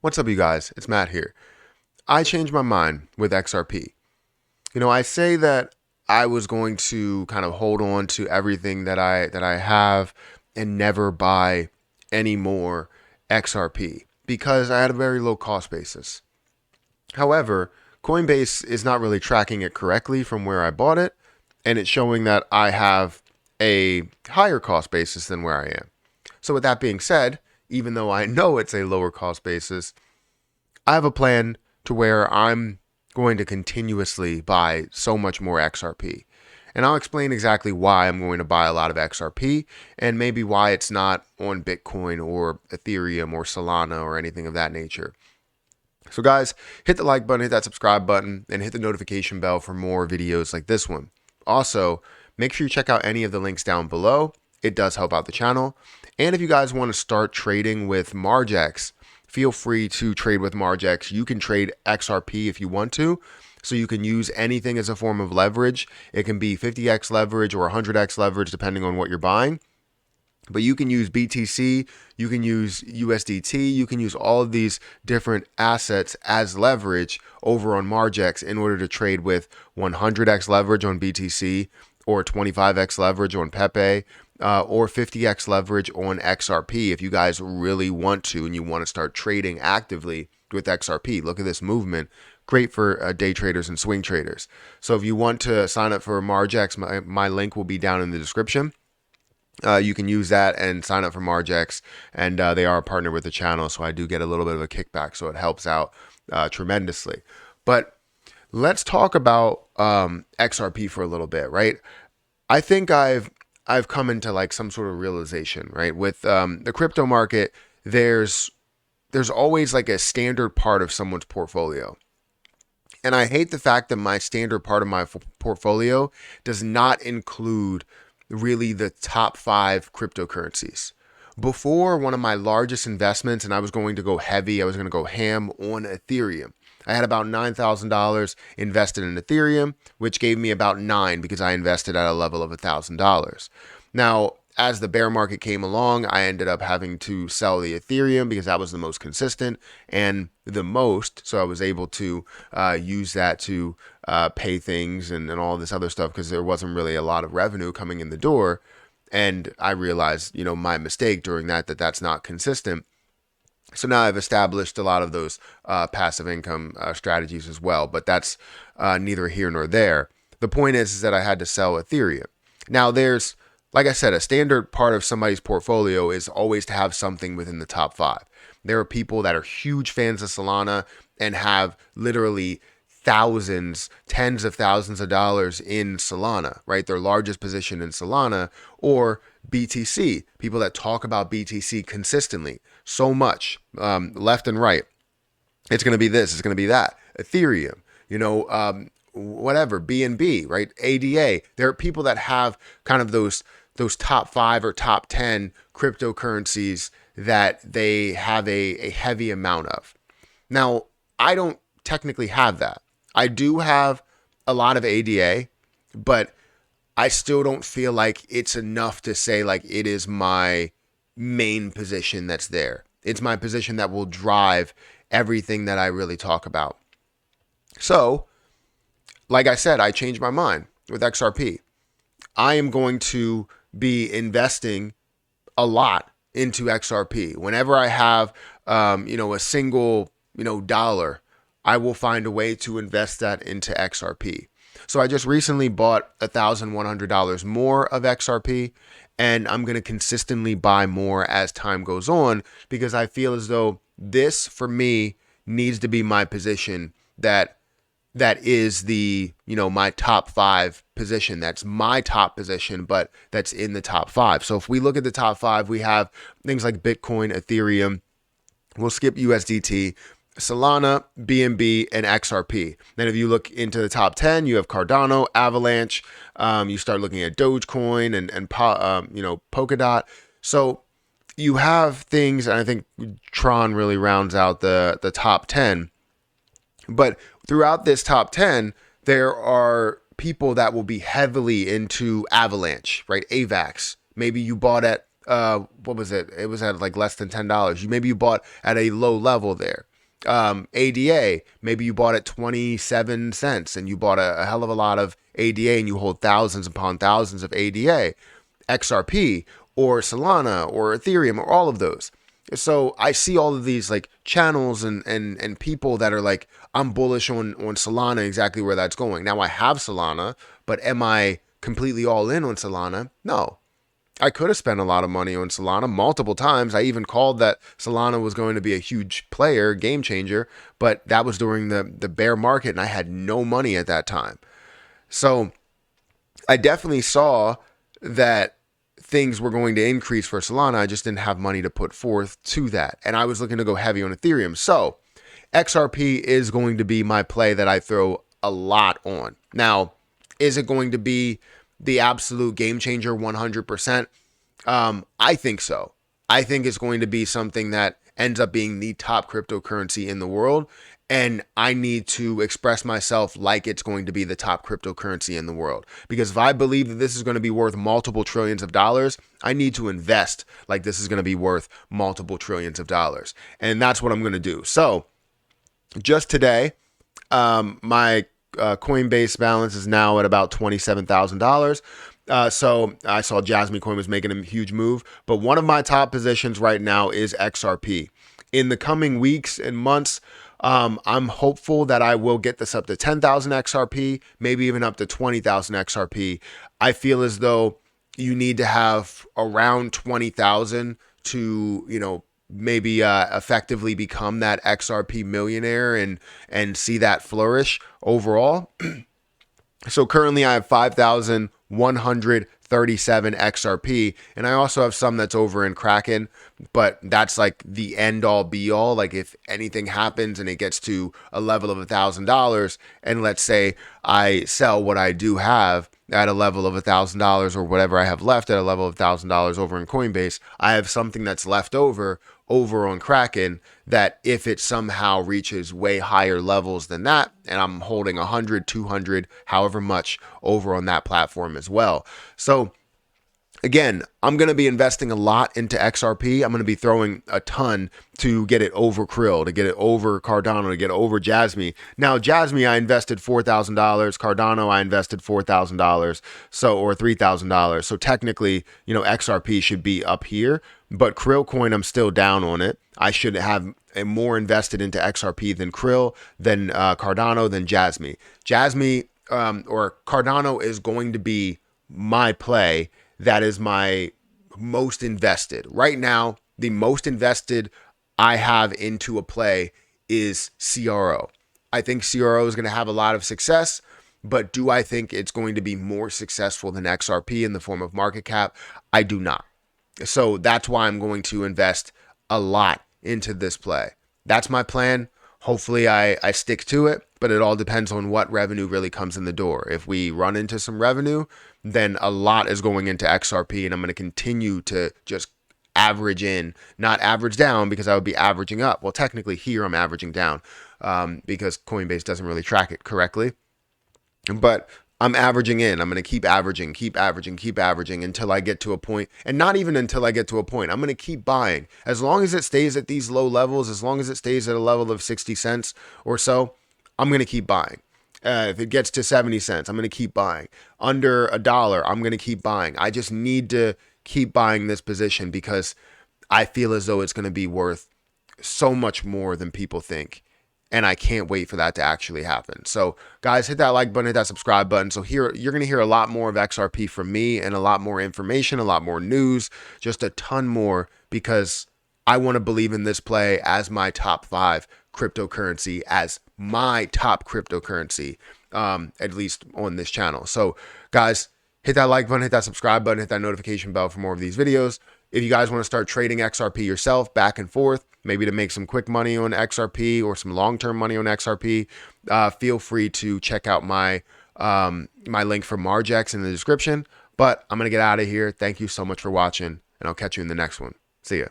What's up, you guys? It's Matt here. I changed my mind with XRP. I say that I was going to kind of hold on to everything that I have and never buy any more XRP because I had a very low cost basis. However, Coinbase is not really tracking it correctly from where I bought it, and it's showing that I have a higher cost basis than where I am. So with that being said, even though I know it's a lower cost basis, I have a plan to where I'm going to continuously buy so much more XRP. And I'll explain exactly why I'm going to buy a lot of XRP and maybe why it's not on Bitcoin or Ethereum or Solana or anything of that nature. So guys, hit the like button, hit that subscribe button, and hit the notification bell for more videos like this one. Also, make sure you check out any of the links down below. It does help out the channel. And if you guys want to start trading with Margex, feel free to trade with Margex. You can trade XRP if you want to. So you can use anything as a form of leverage. It can be 50x leverage or 100x leverage depending on what you're buying. But you can use BTC, you can use USDT, you can use all of these different assets as leverage over on Margex in order to trade with 100x leverage on BTC or 25x leverage on Pepe or 50x leverage on XRP if you guys really want to and you want to start trading actively with XRP. Look at this movement. Great for day traders and swing traders. So if you want to sign up for Margex, my link will be down in the description. You can use that and sign up for Margex, and they are a partner with the channel, so I do get a little bit of a kickback, so it helps out tremendously. But let's talk about XRP for a little bit, right? I think I've come into like some sort of realization, right? With the crypto market, there's always like a standard part of someone's portfolio. And I hate the fact that my standard part of my portfolio does not include really the top 5 cryptocurrencies. Before, one of my largest investments, and I was going to go heavy, I was going to go ham on Ethereum. I had about $9,000 invested in Ethereum, which gave me about 9 because I invested at a level of $1,000. Now, as the bear market came along, I ended up having to sell the Ethereum because that was the most consistent and the most. So I was able to use that to pay things and all this other stuff because there wasn't really a lot of revenue coming in the door. And I realized, my mistake during that's not consistent. So now I've established a lot of those passive income strategies as well, but that's neither here nor there. The point is that I had to sell Ethereum. Now there's, like I said, a standard part of somebody's portfolio is always to have something within the top 5. There are people that are huge fans of Solana and have literally thousands, tens of thousands of dollars in Solana, right? Their largest position in Solana, or BTC, people that talk about BTC consistently, so much, left and right. It's going to be this, it's going to be that. Ethereum, whatever, BNB, right? ADA. There are people that have kind of those top 5 or top 10 cryptocurrencies that they have a heavy amount of. Now, I don't technically have that. I do have a lot of ADA, but I still don't feel like it's enough to say like it is my main position that's there. It's my position that will drive everything that I really talk about. So, like I said, I changed my mind with XRP. I am going to be investing a lot into XRP. Whenever I have, a single, dollar, I will find a way to invest that into XRP. So I just recently bought $1,100 more of XRP, and I'm going to consistently buy more as time goes on because I feel as though this, for me, needs to be my position that is the, my top 5 position. That's my top position, but that's in the top 5. So if we look at the top 5, we have things like Bitcoin, Ethereum, we'll skip USDT, Solana, BNB, and XRP. Then if you look into the top 10, you have Cardano, Avalanche. You start looking at Dogecoin and Polkadot. So you have things, and I think Tron really rounds out the top 10. But throughout this top 10, there are people that will be heavily into Avalanche, right? AVAX. Maybe you bought at, what was it? It was at like less than $10. Maybe you bought at a low level there. ADA, maybe you bought at 27 cents and you bought a hell of a lot of ADA and you hold thousands upon thousands of ADA, XRP or Solana or Ethereum or all of those. So I see all of these like channels and people that are like, I'm bullish on Solana, exactly where that's going. Now I have Solana, but am I completely all in on Solana? No. I could have spent a lot of money on Solana multiple times. I even called that Solana was going to be a huge player, game changer, but that was during the bear market and I had no money at that time. So I definitely saw that things were going to increase for Solana. I just didn't have money to put forth to that. And I was looking to go heavy on Ethereum. So XRP is going to be my play that I throw a lot on. Now, is it going to be the absolute game changer 100%? I think so. I think it's going to be something that ends up being the top cryptocurrency in the world. And I need to express myself like it's going to be the top cryptocurrency in the world. Because if I believe that this is going to be worth multiple trillions of dollars, I need to invest like this is going to be worth multiple trillions of dollars. And that's what I'm going to do. So just today, my Coinbase balance is now at about $27,000. So I saw Jasmine Coin was making a huge move, but one of my top positions right now is XRP. In the coming weeks and months, I'm hopeful that I will get this up to 10,000 XRP, maybe even up to 20,000 XRP. I feel as though you need to have around 20,000 to, maybe effectively become that XRP millionaire and see that flourish overall. So currently I have 5,137 XRP, and I also have some that's over in Kraken, but that's like the end all be all. Like if anything happens and it gets to a level of $1,000, and let's say I sell what I do have at a level of $1,000 or whatever I have left at a level of $1,000 over in Coinbase, I have something that's left over on Kraken that if it somehow reaches way higher levels than that, and I'm holding 100, 200, however much over on that platform as well. So again, I'm going to be investing a lot into XRP. I'm going to be throwing a ton to get it over Krill, to get it over Cardano, to get it over Jasmy. Now, Jasmy, I invested $4,000. Cardano, I invested $4,000, or $3,000. So technically, XRP should be up here, but Krill coin, I'm still down on it. I should have more invested into XRP than Krill, than Cardano, than Jasmy. Jasmy or Cardano is going to be my play. That is my most invested. Right now, the most invested I have into a play is CRO. I think CRO is going to have a lot of success, but do I think it's going to be more successful than XRP in the form of market cap? I do not. So that's why I'm going to invest a lot into this play. That's my plan. Hopefully I stick to it, but it all depends on what revenue really comes in the door. If we run into some revenue, then a lot is going into XRP, and I'm going to continue to just average in, not average down, because I would be averaging up. Well, technically here I'm averaging down because Coinbase doesn't really track it correctly. But I'm averaging in. I'm going to keep averaging until I get to a point, and not even until I get to a point. I'm going to keep buying. As long as it stays at these low levels, as long as it stays at a level of 60 cents or so, I'm going to keep buying. If it gets to 70 cents, I'm going to keep buying. Under $1, I'm going to keep buying. I just need to keep buying this position because I feel as though it's going to be worth so much more than people think. And I can't wait for that to actually happen. So guys, hit that like button, hit that subscribe button. So here you're going to hear a lot more of XRP from me, and a lot more information, a lot more news, just a ton more, because I want to believe in this play as my top 5 cryptocurrency, as my top cryptocurrency, at least on this channel. So guys, hit that like button, hit that subscribe button, hit that notification bell for more of these videos. If you guys want to start trading XRP yourself back and forth, maybe to make some quick money on XRP or some long-term money on XRP, feel free to check out my my link for Margex in the description. But I'm going to get out of here. Thank you so much for watching, and I'll catch you in the next one. See ya.